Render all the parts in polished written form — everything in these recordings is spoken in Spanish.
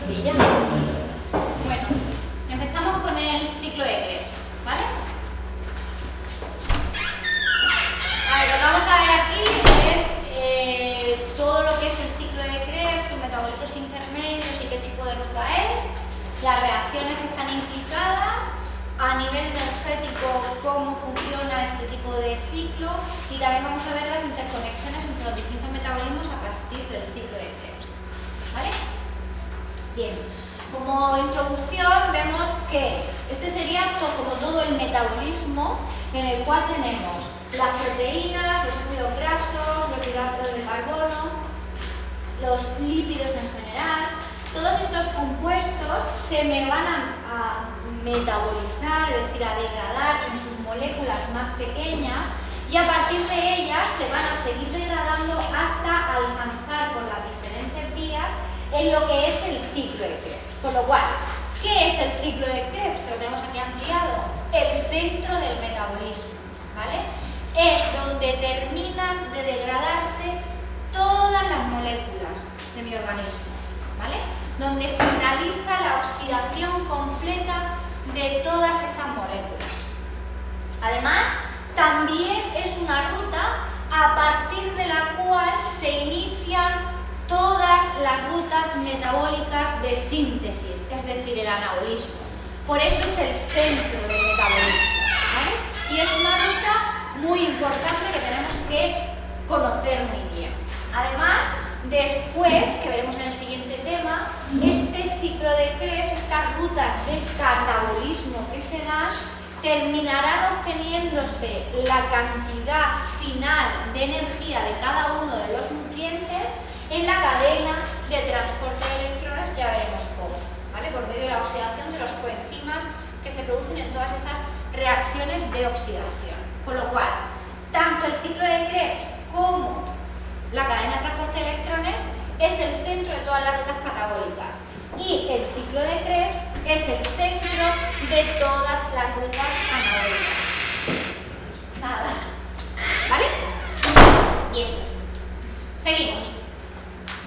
sencilla. Bueno, empezamos con el ciclo de Krebs, ¿vale? A ver, lo que vamos a ver aquí es todo lo que es el ciclo de Krebs, sus metabolitos intermedios y qué tipo de ruta es, las reacciones que están implicadas, a nivel energético cómo funciona este tipo de ciclo, y también vamos a ver las interconexiones entre los distintos metabolismos a partir del ciclo de Krebs, ¿vale? Bien, como introducción vemos que este sería como todo el metabolismo en el cual tenemos las proteínas, los ácidos grasos, los hidratos de carbono, los lípidos en general. Todos estos compuestos se me van a metabolizar, es decir, a degradar en sus moléculas más pequeñas, y a partir de ellas se van a seguir degradando hasta alcanzar por las diferentes vías en lo que es el ciclo de Krebs. Con lo cual, ¿qué es el ciclo de Krebs? Que lo tenemos aquí ampliado. El centro del metabolismo, ¿vale? Es donde terminan de degradarse todas las moléculas de mi organismo, ¿vale? Donde finaliza la oxidación completa de todas esas moléculas. Además, también es una ruta a partir de la cual se inician todas las rutas metabólicas de síntesis, es decir, el anabolismo. Por eso es el centro del metabolismo, ¿vale? Y es una ruta muy importante que tenemos que conocer muy bien. Además, después, que veremos en el siguiente tema, este ciclo de Krebs, estas rutas de catabolismo que se dan, terminarán obteniéndose la cantidad final de energía de cada uno de los nutrientes en la cadena de transporte de electrones, ya veremos cómo, ¿vale? Por medio de la oxidación de los coenzimas que se producen en todas esas reacciones de oxidación. Con lo cual, tanto el ciclo de Krebs como la cadena de transporte de electrones es el centro de todas las rutas catabólicas, y el ciclo de Krebs es el centro de todas las rutas anabólicas. Nada. ¿Vale? Bien. Seguimos.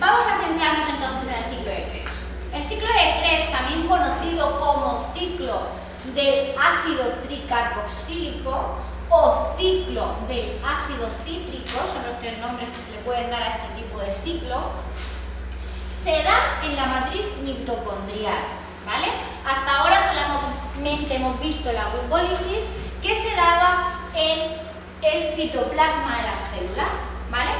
Vamos a centrarnos entonces en el ciclo de Krebs. El ciclo de Krebs, también conocido como ciclo del ácido tricarboxílico o ciclo del ácido cítrico, son los tres nombres que se le pueden dar a este tipo de ciclo, se da en la matriz mitocondrial, ¿vale? Hasta ahora solamente hemos visto la glucólisis, que se daba en el citoplasma de las células, ¿vale?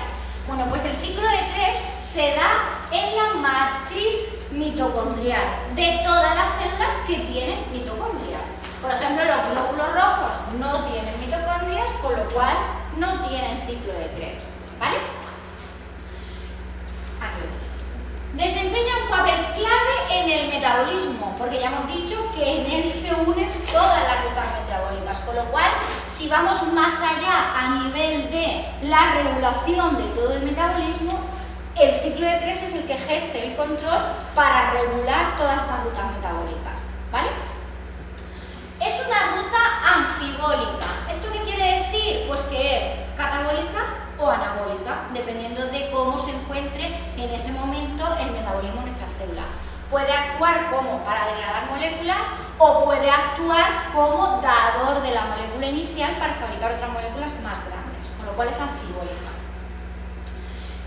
Bueno, pues el ciclo de Krebs se da en la matriz mitocondrial de todas las células que tienen mitocondrias. Por ejemplo, los glóbulos rojos no tienen mitocondrias, con lo cual no tienen ciclo de Krebs, ¿vale? Aquí lo tenéis. Desempeña un papel clave en el metabolismo, porque ya hemos dicho que en él se unen todas las rutas metabólicas, con lo cual, si vamos más allá a nivel de la regulación de todo el metabolismo, el ciclo de Krebs es el que ejerce el control para regular todas esas rutas metabólicas, ¿vale? Es una ruta anfibólica. ¿Esto qué quiere decir? Pues que es catabólica o anabólica, dependiendo de cómo se encuentre en ese momento el metabolismo en nuestra célula. Puede actuar como para degradar moléculas o puede actuar como dador de la molécula inicial para fabricar otras moléculas más grandes, con lo cual es anfibólica.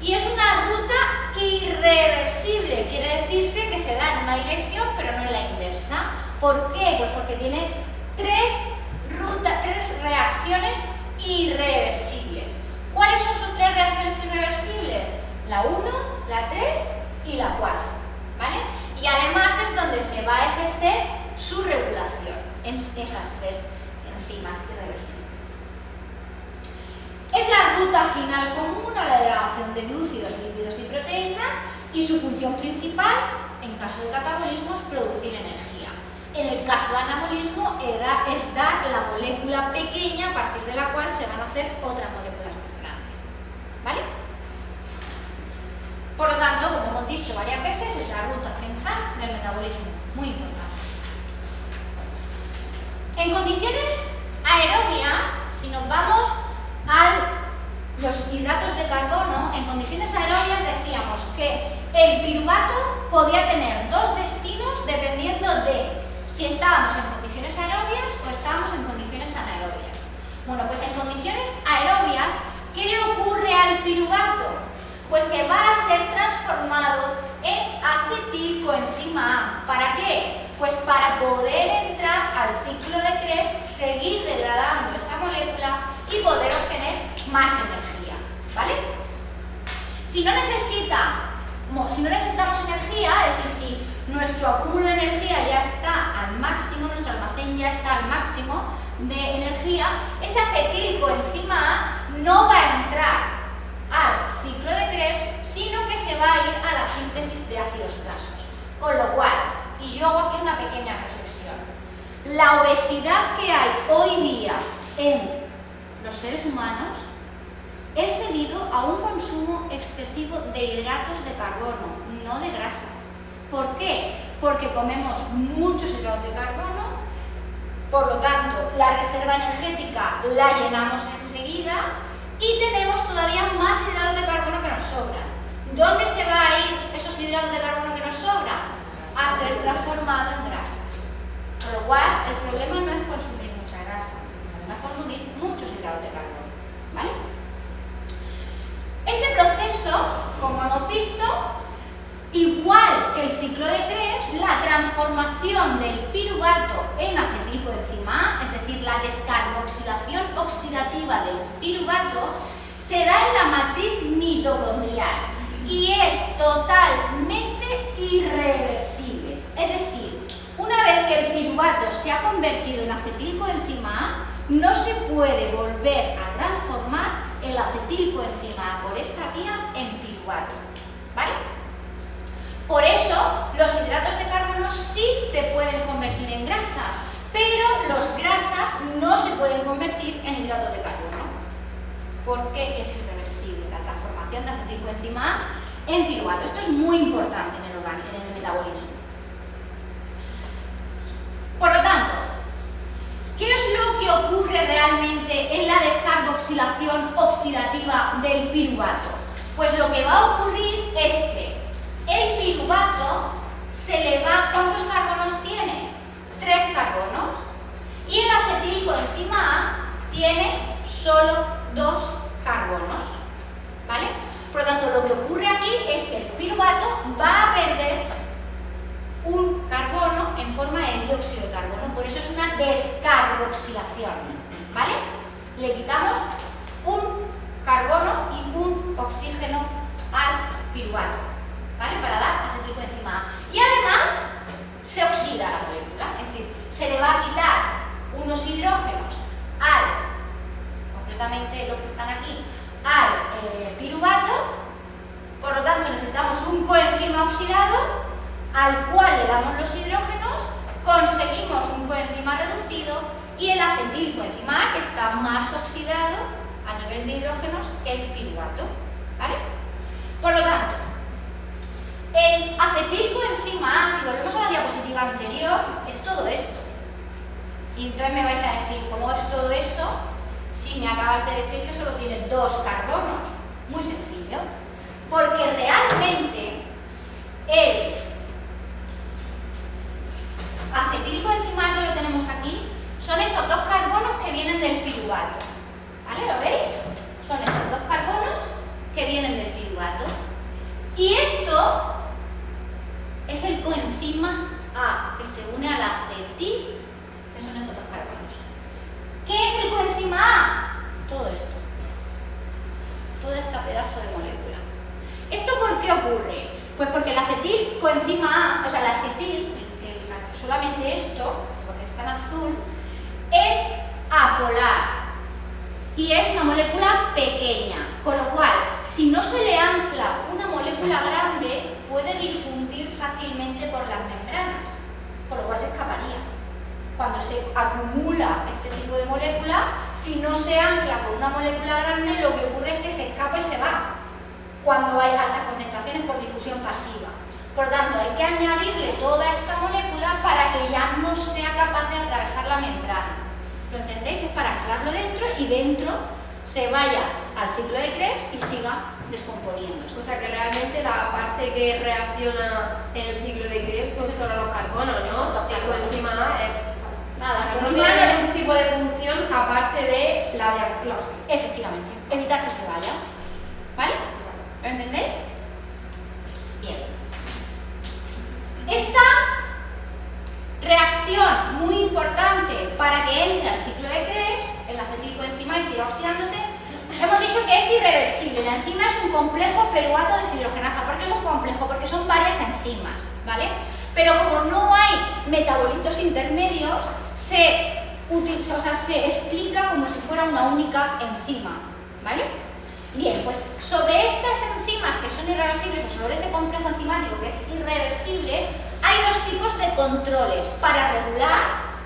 Y es una ruta irreversible, quiere decirse que se da en una dirección pero no en la inversa. ¿Por qué? Pues porque tiene tres reacciones irreversibles. ¿Cuáles son sus tres reacciones irreversibles? La 1, la 3 y la 4, ¿vale? Y además es donde se va a ejercer su regulación en esas tres enzimas irreversibles. Es la ruta final común a la degradación de glúcidos, lípidos y proteínas, y su función principal, en caso de catabolismo, es producir energía. En el caso de anabolismo es dar la molécula pequeña a partir de la cual se van a hacer otras moléculas más grandes, ¿vale? Por lo tanto, como hemos dicho varias veces, es la ruta central del metabolismo, muy importante. En condiciones aerobias, si nos vamos al los hidratos de carbono, en condiciones aerobias decíamos que el piruvato podía tener dos destinos dependiendo de si estábamos en condiciones aerobias o estábamos en condiciones anaerobias. Bueno, pues en condiciones aerobias, ¿qué le ocurre al piruvato? Pues que va a ser transformado en acetilcoenzima A. ¿Para qué? Pues para poder entrar al ciclo de Krebs, seguir degradando esa molécula y poder obtener más energía, ¿vale? Si no necesitamos energía, es decir, si nuestro acúmulo de energía ya está al máximo, nuestro almacén ya está al máximo de energía, ese acetilcoenzima A no va a entrar al ciclo de Krebs, sino que se va a ir a la síntesis de ácidos grasos. Con lo cual, y yo hago aquí una pequeña reflexión, la obesidad que hay hoy día en los seres humanos es debido a un consumo excesivo de hidratos de carbono, no de grasas. ¿Por qué? Porque comemos muchos hidratos de carbono, por lo tanto, la reserva energética la llenamos enseguida y tenemos todavía más hidratos de carbono que nos sobran. ¿Dónde se va a ir esos hidratos de carbono que nos sobran? A ser transformados en grasas. Con lo cual, el problema no es consumir mucha grasa, es consumir muchos hidratos de carbono, ¿vale? Este proceso, como hemos visto, igual que el ciclo de Krebs, la transformación del piruvato en acetilcoenzima A, es decir, la descarboxilación oxidativa del piruvato, se da en la matriz mitocondrial y es totalmente irreversible. Es decir, una vez que el piruvato se ha convertido en acetilcoenzima A, no se puede volver a transformar el acetilcoenzima A por esta vía en piruvato, ¿vale? Por eso, los hidratos de carbono sí se pueden convertir en grasas, pero las grasas no se pueden convertir en hidratos de carbono, porque es irreversible la transformación de acetilcoenzima A en piruvato. Esto es muy importante en el metabolismo. Por lo tanto, ¿qué es lo que ocurre realmente en la descarboxilación oxidativa del piruvato? Pues lo que va a ocurrir es que el piruvato se le va... ¿Cuántos carbonos tiene? 3 carbonos. Y el acetilcoenzima A tiene solo 2 carbonos, ¿vale? Por lo tanto, lo que ocurre aquí es que el piruvato va a perder un carbono en forma de dióxido de carbono. Por eso es una descarboxilación, ¿vale? Le quitamos un carbono y un oxígeno al piruvato, ¿vale? Para dar acetilcoenzima A. Y además se oxida la molécula, es decir, se le va a quitar unos hidrógenos concretamente los que están aquí, al piruvato. Por lo tanto, necesitamos un coenzima oxidado al cual le damos los hidrógenos, conseguimos un coenzima reducido y el acetilcoenzima A, que está más oxidado a nivel de hidrógenos que el piruvato, ¿vale? Por lo tanto, el acetilcoenzima A, si volvemos a la diapositiva anterior, es todo esto. Y entonces me vais a decir, ¿cómo es todo eso si me acabas de decir que solo tiene 2 carbonos? Muy sencillo, porque realmente el acetilcoenzima A que lo tenemos aquí son estos 2 carbonos que vienen del piruvato, ¿vale? ¿Lo veis? Son estos 2 carbonos que vienen del piruvato. Y esto es el coenzima A, que se une al acetil, que son estos 2 carbonos. ¿Qué es el coenzima A? Todo esto. Todo este pedazo de molécula. ¿Esto por qué ocurre? Pues porque el acetilcoenzima A, o sea, el acetil, solamente esto, porque está en azul, es apolar. Y es una molécula pequeña, con lo cual, si no se le ancla una molécula grande, puede difundir fácilmente por las membranas, con lo cual se escaparía. Cuando se acumula este tipo de molécula, si no se ancla con una molécula grande, lo que ocurre es que se escapa y se va, cuando hay altas concentraciones por difusión pasiva. Por tanto, hay que añadirle toda esta molécula para que ya no sea capaz de atravesar la membrana. ¿Lo entendéis? Es para anclarlo dentro y dentro se vaya al ciclo de Krebs y siga descomponiéndose. O sea que realmente la parte que reacciona en el ciclo de Krebs son solo los carbonos, ¿no? Son los El carbonos. coenzima A es... Nada, O sea, no coenzima tiene A ningún tipo de función aparte de la de anclaje. efectivamente, evitar que se vaya. ¿Vale? ¿Lo entendéis? Bien. Esta reacción muy importante para que entre al ciclo de Krebs, el acetilcoenzima y siga oxidándose, hemos dicho que es irreversible. La enzima es un complejo piruvato deshidrogenasa. ¿Por qué es un complejo? Porque son varias enzimas, ¿vale? Pero como no hay metabolitos intermedios, se explica como si fuera una única enzima, ¿vale? Bien, pues sobre estas enzimas que son irreversibles o sobre ese complejo enzimático que es irreversible, hay dos tipos de controles para regular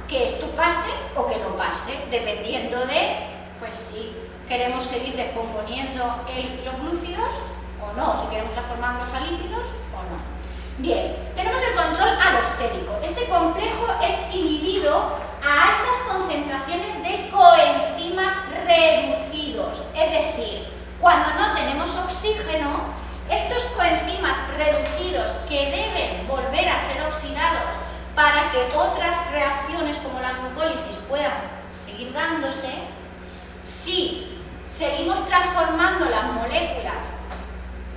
que esto pase o que no pase, dependiendo de, pues si queremos seguir descomponiendo los glúcidos o no, si queremos transformarlos a lípidos o no. Bien, tenemos el control alostérico. Este complejo es inhibido a altas concentraciones de coenzimas reducidos, es decir, cuando no tenemos oxígeno, estos coenzimas reducidos que deben volver a ser oxidados para que otras reacciones como la glucólisis puedan seguir dándose, si seguimos transformando las moléculas,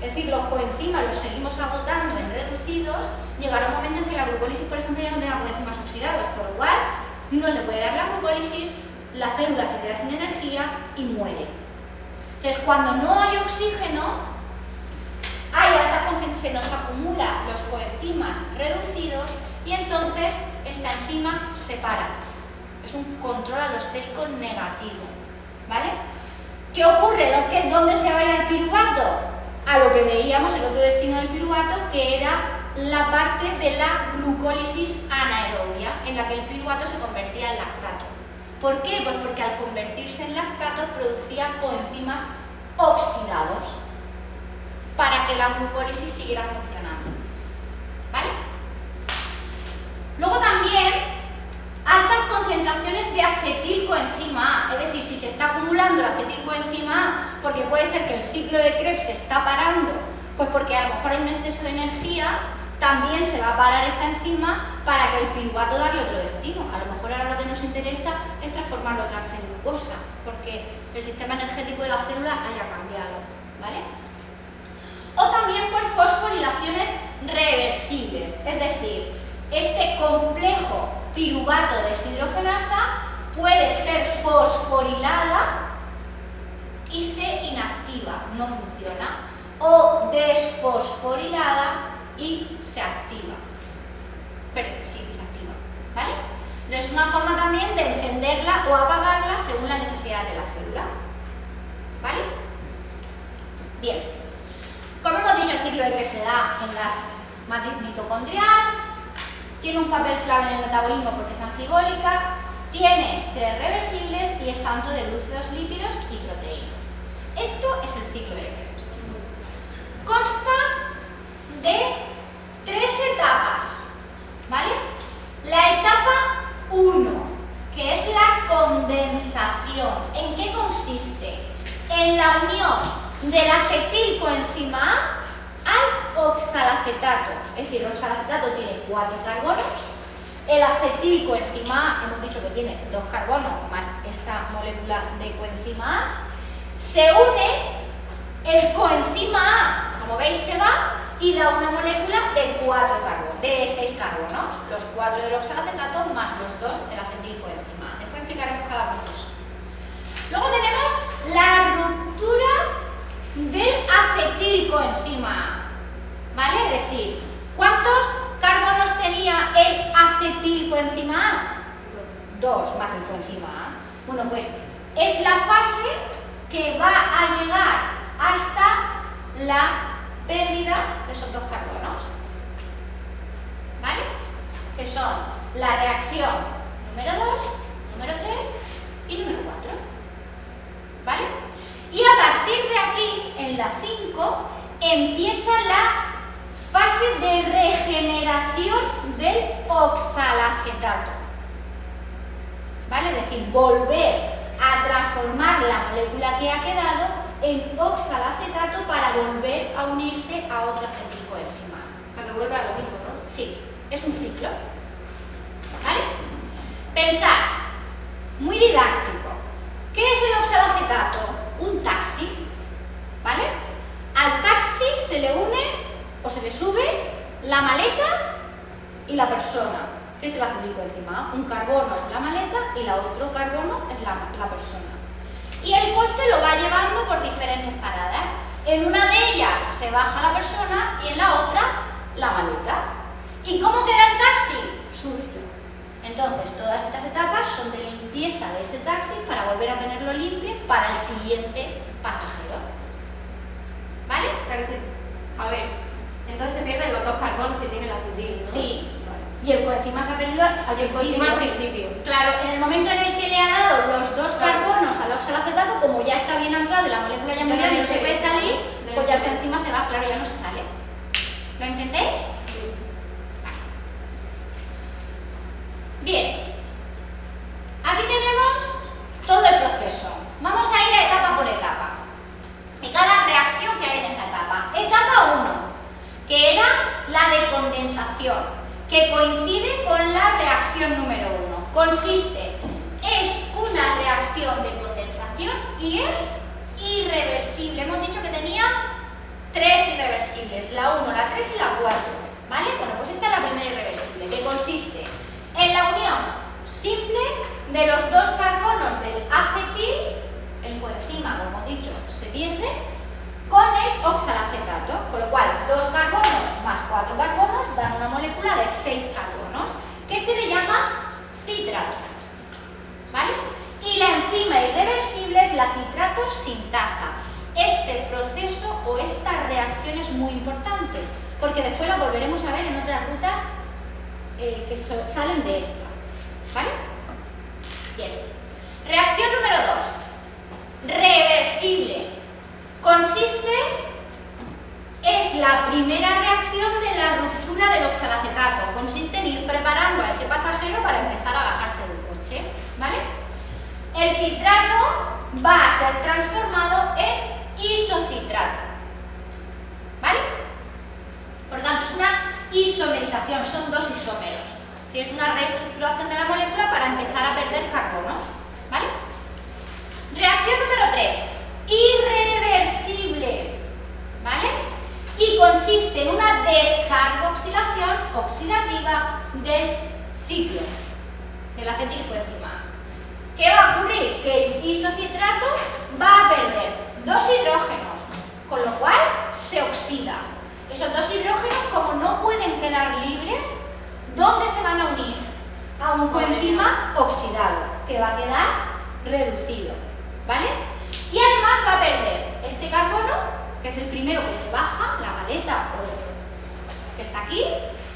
es decir, los coenzimas los seguimos agotando en reducidos, llegará un momento en que la glucólisis, por ejemplo, ya no tenga coenzimas oxidados, por lo cual no se puede dar la glucólisis, la célula se queda sin energía y muere. Entonces, cuando no hay oxígeno, se nos acumulan los coenzimas reducidos y entonces esta enzima se para. Es un control alostérico negativo, ¿vale? ¿Qué ocurre? ¿Dónde se va a ir el piruvato? A lo que veíamos, el otro destino del piruvato, que era la parte de la glucólisis anaerobia, en la que el piruvato se convertía en lactato. ¿Por qué? Pues porque al convertirse en lactato producía coenzimas oxidados para que la glucólisis siguiera funcionando, ¿vale? Luego también altas concentraciones de acetilcoenzima A, es decir, si se está acumulando el acetilcoenzima A, porque puede ser que el ciclo de Krebs se está parando, pues porque a lo mejor hay un exceso de energía, también se va a parar esta enzima para que el piruvato darle otro destino. A lo mejor ahora lo que nos interesa es transformarlo otra vez en glucosa, porque el sistema energético de la célula haya cambiado, ¿vale? O también por fosforilaciones reversibles, es decir, este complejo piruvato deshidrogenasa puede ser fosforilada y se inactiva, no funciona, o desfosforilada y se activa, pero sí, se activa, ¿vale? Entonces es una forma también de encenderla o apagarla según la necesidad de la célula, ¿vale? Bien. Como hemos dicho, el ciclo de Krebs se da en la matriz mitocondrial, tiene un papel clave en el metabolismo porque es anfigólica, tiene 3 reversibles y es tanto de glúcidos, lípidos y proteínas. Esto es el ciclo de Krebs. Consta de 3 etapas, ¿vale? La etapa 1, que es la condensación. ¿En qué consiste? En la unión del acetilcoenzima A al oxalacetato. Es decir, el oxalacetato tiene 4 carbonos, el acetilcoenzima A, hemos dicho que tiene 2 carbonos más esa molécula de coenzima A, se une, el coenzima A, como veis, se va y da una molécula de 6 carbonos, los 4 del oxalacetato más los 2 del acetilcoenzima A. Después explicaremos cada proceso. Luego tenemos la ruptura del acetilcoenzima A, ¿vale? Es decir, ¿cuántos carbonos tenía el acetilcoenzima A? 2 más el coenzima A. Bueno, pues es la fase que va a llegar hasta la pérdida de esos 2 carbonos, ¿vale? Que son la reacción número 2, número 3 y número 4, ¿vale? Y a partir de aquí, en la 5, empieza la fase de regeneración del oxalacetato, ¿vale? Es decir, volver a transformar la molécula que ha quedado en oxalacetato para volver a unirse a otro acetilcoenzima. O sea, que vuelve a lo mismo, ¿no? Sí, es un ciclo. ¿Vale? Pensad, muy didáctico. ¿Qué es el oxalacetato? Un taxi. ¿Vale? Al taxi se le une o se le sube la maleta y la persona, que es el acetilcoenzima. Un carbono es la maleta y la otro carbono es la persona. Y el coche lo va llevando por diferentes paradas. En una de ellas se baja la persona y en la otra la maleta. ¿Y cómo queda el taxi? Sucio. Entonces, todas estas etapas son de limpieza de ese taxi para volver a tenerlo limpio para el siguiente pasajero. ¿Vale? O sea, que a ver, entonces se pierden los dos carbonos que tiene el acetil, ¿no? Sí. Y el coenzima se ha perdido al principio. Claro, en el momento en el que le ha dado los dos carbonos al oxalacetato, como ya está bien anclado y la molécula ya muy grande y no se puede salir, pues ya el coenzima se va, claro, ya no se sale. ¿Lo entendéis? Sí. Bien. Aquí tenemos todo el proceso. Vamos a ir a etapa por etapa. Y cada reacción que hay en esa etapa. Etapa 1, que era la de condensación, que coincide con la reacción número 1. Consiste, es una reacción de condensación y es irreversible. Hemos dicho que tenía 3 irreversibles, la 1, la 3 y la 4. ¿Vale? Bueno, pues esta es la primera irreversible, que consiste en la unión simple de los dos carbonos del acetil, el coenzima, como hemos dicho, se pierde, con el oxalacetato, con lo cual 2 carbonos más 4 carbonos dan una molécula de 6 carbonos, que se le llama citrato. ¿Vale? Y la enzima irreversible es la citrato sintasa. Este proceso o esta reacción es muy importante, porque después la volveremos a ver en otras rutas que salen de esta. ¿Vale? Bien. Reacción número 2. Reversible. Consiste, es la primera reacción de la ruptura del oxalacetato. Consiste en ir preparando a ese pasajero para empezar a bajarse del coche. ¿Vale? El citrato va a ser transformado en isocitrato. ¿Vale? Por lo tanto, es una isomerización, son 2 isómeros. Tienes una reestructuración de la molécula para empezar a perder carbonos. ¿Vale? Reacción número 3. Irreversible. ¿Vale? Y consiste en una descarboxilación oxidativa del ciclo del acetilcoenzima. ¿Qué va a ocurrir? Que el isocitrato va a perder 2 hidrógenos, con lo cual se oxida. Esos 2 hidrógenos, como no pueden quedar libres, ¿dónde se van a unir? A un coenzima oxidado, que va a quedar reducido. ¿Vale? Y además va a perder este carbono, que es el primero que se baja, la maleta que está aquí,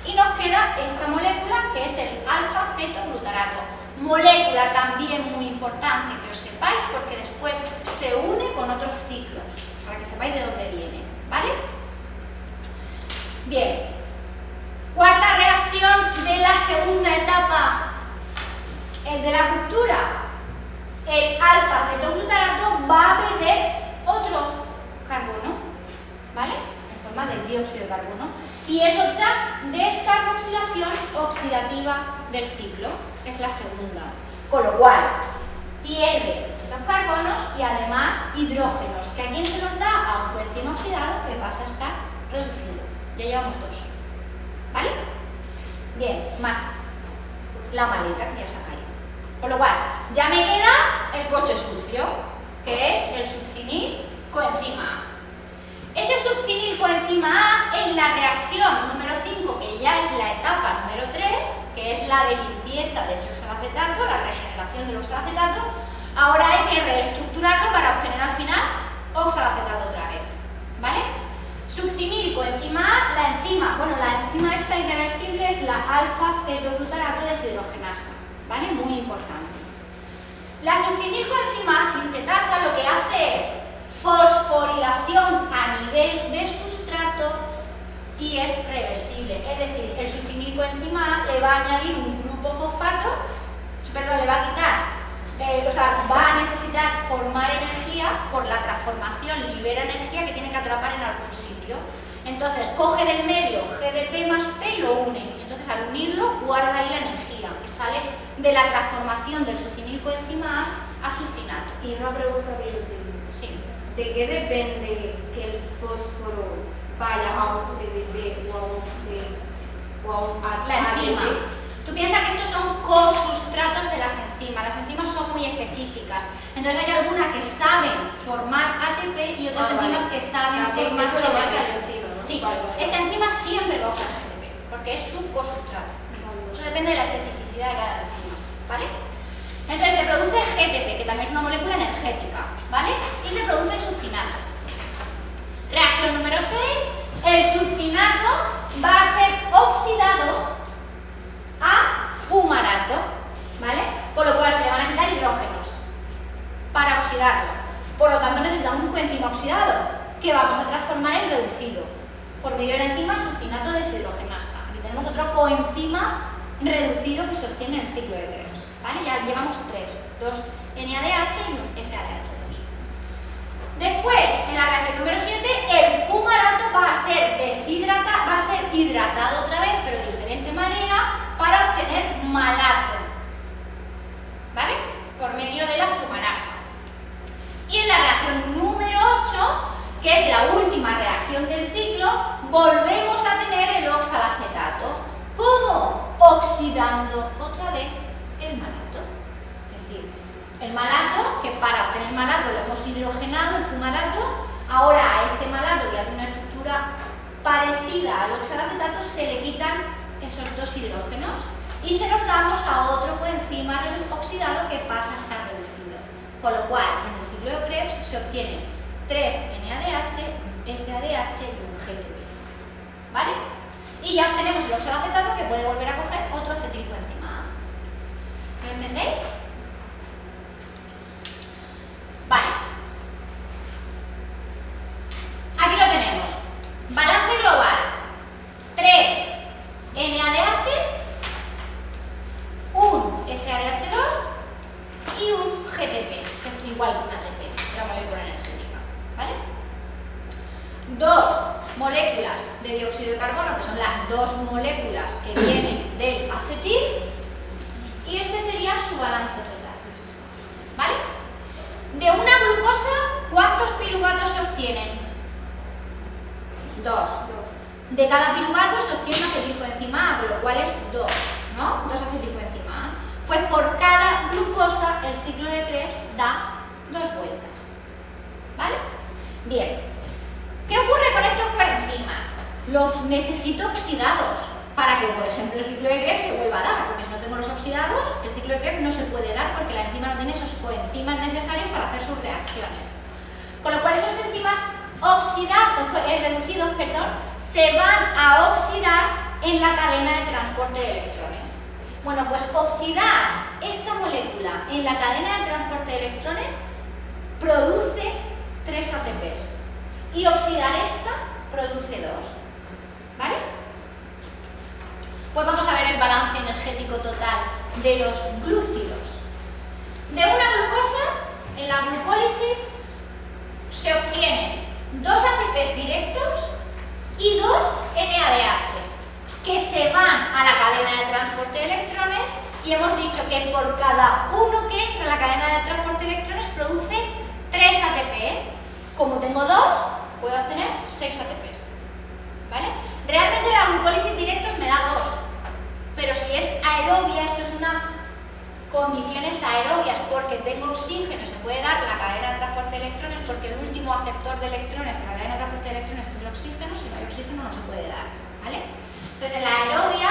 y nos queda esta molécula que es el alfa-cetoglutarato. Molécula también muy importante que os sepáis porque después se une con otros ciclos, para que sepáis de dónde viene. ¿Vale? Bien. Cuarta reacción de la segunda etapa, el de la ruptura. El alfa-cetoglutarato va a perder otro carbono, ¿vale? En forma de dióxido de carbono. Y es otra descarboxilación oxidativa del ciclo, es la segunda. Con lo cual, pierde esos carbonos y además hidrógenos, que a quién se nos da a un coenzima oxidado que pasa a estar reducido. Ya llevamos 2. ¿Vale? Bien, más la maleta que ya se ha caído. Con lo cual, ya me queda el coche sucio, que es el succinil coenzima A. Ese succinil coenzima A en la reacción número 5, que ya es la etapa número 3, que es la de limpieza de ese oxalacetato, la regeneración del oxalacetato, ahora hay que reestructurarlo para obtener al final oxalacetato otra vez. ¿Vale? Succinil coenzima A, la enzima esta irreversible es la alfa-cetoglutarato deshidrogenasa. ¿Vale? Muy importante. La succinil coenzima A sintetasa lo que hace es fosforilación a nivel de sustrato y es reversible. Es decir, el succinil coenzima A le va a añadir un grupo fosfato, le va a quitar va a necesitar formar energía por la transformación, libera energía que tiene que atrapar en algún sitio. Entonces coge del medio GdP más P y lo une. Entonces al unirlo guarda ahí la energía que sale de la transformación del succinilcoenzima A succinato. Y una pregunta que yo tengo. Sí. ¿De qué depende que el fósforo vaya a un GdP o a un La enzima. Tú piensas que estos son cosustratos de las enzimas. Las enzimas son muy específicas. Entonces hay algunas que saben formar ATP y otras enzimas que saben formar eso lo marca GDP. la enzima, ¿no? Sí, Vale. esta enzima siempre va a usar GDP porque es su cosustrato. Eso depende de la especificidad de cada enzima, ¿vale? Entonces se produce GTP, que también es una molécula energética, ¿vale? Y se produce succinato. Reacción número 6, el succinato va a ser oxidado a fumarato, ¿vale? Con lo cual se le van a quitar hidrógenos para oxidarlo. Por lo tanto necesitamos un coenzima oxidado que vamos a transformar en reducido por medio de la enzima succinato deshidrogenasa. Aquí tenemos otro coenzima reducido que se obtiene en el ciclo de Krebs, ¿vale? Ya llevamos 3, 2 NADH y un FADH2. Después, en la reacción número 7, el fumarato va a ser hidratado otra vez, pero de diferente manera, para obtener malato, ¿vale? Por medio de la fumarasa. Y en la reacción número 8, que es la última reacción del ciclo, volvemos a tener el oxalacetato. ¿Cómo? Oxidando otra vez el malato. Es decir, el malato, que para obtener malato lo hemos hidrogenado, el fumarato, ahora a ese malato que ya tiene una estructura parecida al oxalacetato se le quitan esos dos hidrógenos y se los damos a otro coenzima oxidado que pasa a estar reducido. Con lo cual, en el ciclo de Krebs se obtienen 3 NADH, FADH y un GTP. ¿Vale? Y ya obtenemos el oxalacetato que puede volver a coger otro acetilcoenzima A. ¿Lo entendéis? Vale. Aquí lo tenemos. Balance global. 3 NADH, un FADH2 y un GTP, que es igual que un ATP, la molécula energética. ¿Vale? 2 moléculas de dióxido de carbono, que son las 2 moléculas que vienen del acetil, y este sería su balance total. ¿Vale? De una glucosa, ¿cuántos piruvatos se obtienen? 2. De cada piruvato se obtiene un acetilcoenzima A, con lo cual es 2, ¿no? 2 acetilcoenzima A. Pues por cada glucosa el ciclo de Krebs da 2 vueltas. ¿Vale? Bien. ¿Qué ocurre con estos coenzimas? Los necesito oxidados para que, por ejemplo, el ciclo de Krebs se vuelva a dar, porque si no tengo los oxidados, el ciclo de Krebs no se puede dar porque la enzima no tiene esos coenzimas necesarios para hacer sus reacciones. Con lo cual esos enzimas reducidos, se van a oxidar en la cadena de transporte de electrones. Bueno, pues oxidar esta molécula en la cadena de transporte de electrones produce 3 ATPs y oxidar esta produce 2. ¿Vale? Pues vamos a ver el balance energético total de los glúcidos. De una glucosa, en la glucólisis se obtienen 2 ATPs directos y 2 NADH, que se van a la cadena de transporte de electrones, y hemos dicho que por cada uno que entra en la cadena de transporte de electrones produce 3 ATPs. Como tengo 2, puedo obtener 6 ATPs. ¿Vale? Realmente la glucólisis directos me da 2, pero si es aerobia, esto es una condiciones aerobias porque tengo oxígeno y se puede dar la cadena de transporte de electrones, porque el último aceptor de electrones en la cadena de transporte de electrones es el oxígeno. Si no hay oxígeno no se puede dar, ¿vale? Entonces en la aerobia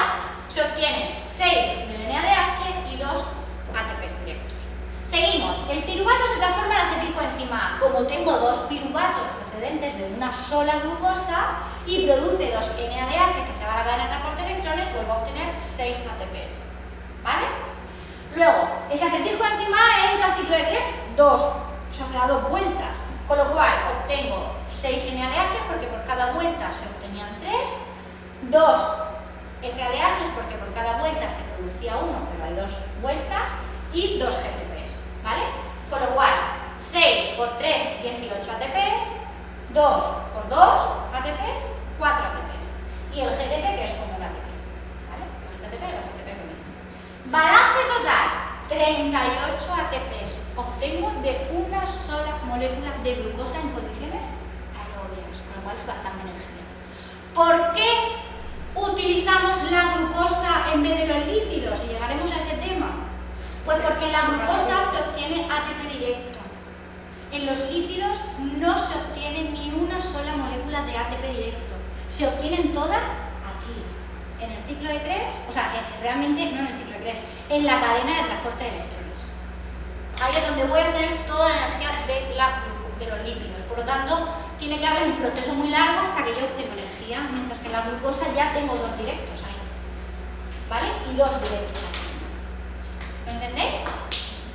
se obtienen 6 de NADH y 2 ATPs directos. Seguimos, el piruvato se transforma en acetilcoenzima A. Como tengo 2 piruvatos procedentes de una sola glucosa y produce 2 NADH que se va a la cadena de transporte de electrones, vuelvo a obtener 6 ATPs, ¿vale? Luego, ese acetilcoenzima A entra al ciclo de Krebs 2, o sea, se da 2 vueltas, con lo cual obtengo 6 NADH porque por cada vuelta se obtenían 3, 2 FADH porque por cada vuelta se producía 1, pero hay 2 vueltas, y 2 GTPs, ¿vale? Con lo cual, 6 por 3, 18 ATPs, 2 por 2 ATPs, 4 ATPs. Y el GTP, que es como un ATP, ¿vale? Los GTP y los ATP lo mismo. Balance total, 38 ATPs. Obtengo de una sola molécula de glucosa en condiciones aerobias, con lo cual es bastante energía. ¿Por qué utilizamos la glucosa en vez de los lípidos? Y llegaremos a ese tema. Pues porque en la glucosa se obtiene ATP directo. En los lípidos no se obtiene ni una sola molécula de ATP directo. Se obtienen todas aquí, en el ciclo de Krebs, o sea, realmente no en el ciclo de Krebs, en la cadena de transporte de electrones. Ahí es donde voy a obtener toda la energía de los lípidos. Por lo tanto, tiene que haber un proceso muy largo hasta que yo obtengo energía, mientras que en la glucosa ya tengo 2 directos ahí, ¿vale? Y 2 directos aquí. ¿Lo entendéis?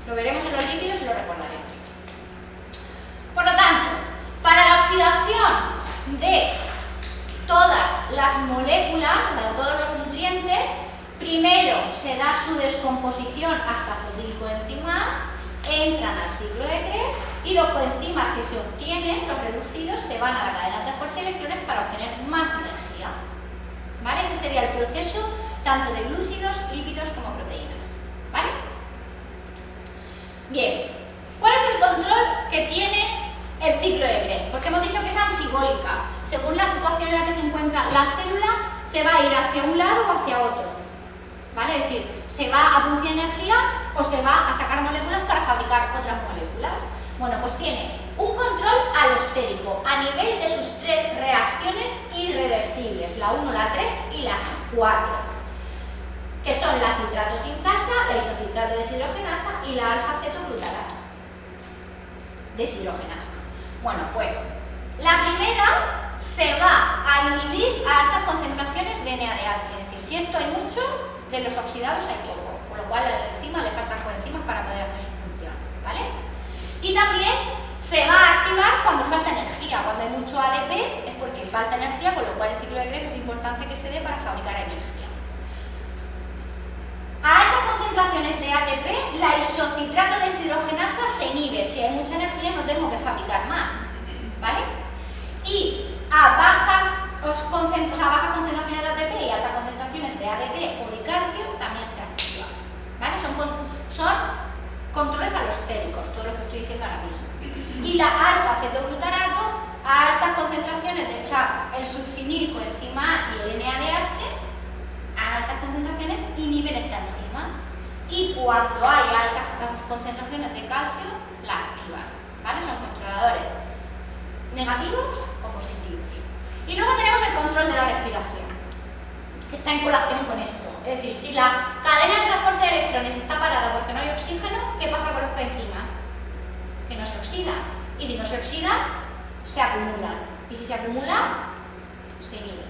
Lo veremos en los lípidos y lo recordaremos. Por lo tanto, para la oxidación de todas las moléculas, de todos los nutrientes, primero se da su descomposición hasta acetilcoenzima A, entran al ciclo de Krebs y los coenzimas que se obtienen, los reducidos, se van a la cadena de transporte de electrones para obtener más energía. ¿Vale? Ese sería el proceso tanto de glúcidos, lípidos como proteínas. ¿Vale? Bien, ¿cuál es el control que tiene el ciclo de Krebs? Porque hemos dicho que es anfibólica. Según la situación en la que se encuentra la célula, se va a ir hacia un lado o hacia otro. ¿Vale? Es decir, se va a producir energía o se va a sacar moléculas para fabricar otras moléculas. Bueno, pues tiene un control alostérico a nivel de sus 3 reacciones irreversibles, la 1, la 3 y las 4, que son la citrato sintasa, la isocitrato deshidrogenasa y la alfa-cetoglutarato deshidrogenasa. Bueno, pues la primera se va a inhibir a altas concentraciones de NADH, es decir, si esto hay mucho, de los oxidados hay poco, con lo cual a la enzima le faltan coenzimas para poder hacer su función, ¿vale? Y también se va a activar cuando falta energía. Cuando hay mucho ADP es porque falta energía, con lo cual el ciclo de Krebs es importante que se dé para fabricar energía. A altas concentraciones de ATP, la isocitrato deshidrogenasa se inhibe. Si hay mucha energía no tengo que fabricar más, ¿vale? Y a bajas concentraciones de ATP y altas concentraciones de ADP o de calcio también se activa, ¿vale? Son controles alostéricos, todo lo que estoy diciendo ahora mismo. Y la alfa-cetoglutarato a altas concentraciones, o sea, el sulfinilcoenzima A y el NADH a altas concentraciones inhiben esta enzima. Y cuando hay altas concentraciones de calcio, la activan, ¿vale? Son controladores negativos o positivos. Y luego tenemos el control de la respiración, que está en colación con esto. Es decir, si la cadena de transporte de electrones está parada porque no hay oxígeno, ¿qué pasa con los coenzimas? Que no se oxidan. Y si no se oxidan, se acumulan. Y si se acumulan, se inhibe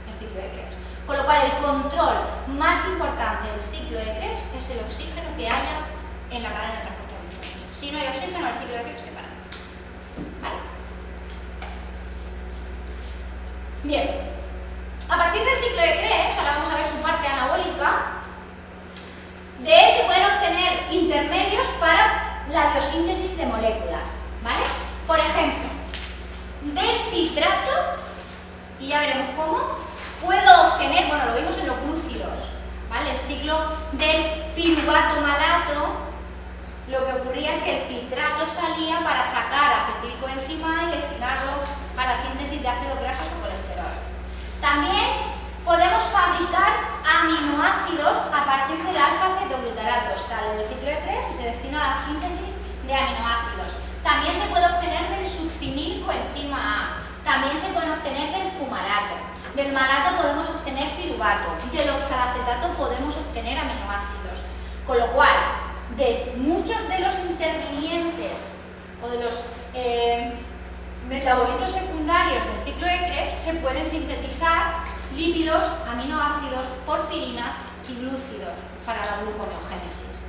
el ciclo de Krebs. Con lo cual, el control más importante del ciclo de Krebs es el oxígeno que haya en la cadena de transporte de electrones. Si no hay oxígeno, el ciclo de Krebs se para. ¿Vale? Bien. A partir del ciclo de Krebs, ahora vamos a ver su parte anabólica, de él se pueden obtener intermedios para la biosíntesis de moléculas, ¿vale? Por ejemplo, del citrato, y ya veremos cómo, puedo obtener, bueno, lo vimos en los glúcidos, ¿vale? El ciclo del piruvato malato, lo que ocurría es que el citrato salía para sacar acetilcoenzima A y destinarlo a la síntesis de ácidos grasos o colesterol. También podemos fabricar aminoácidos a partir del alfa-cetoglutarato. Sale del ciclo de Krebs y se destina a la síntesis de aminoácidos. También se puede obtener del succinilcoenzima A. También se puede obtener del fumarato. Del malato podemos obtener piruvato. Del oxalacetato podemos obtener aminoácidos. Con lo cual, de muchos de los intervinientes o de los metabolitos secundarios del ciclo de Krebs se pueden sintetizar lípidos, aminoácidos, porfirinas y glúcidos para la gluconeogénesis.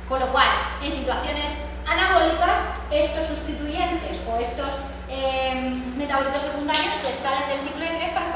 Con lo cual, en situaciones anabólicas, estos sustituyentes o estos metabolitos secundarios se salen del ciclo de Krebs para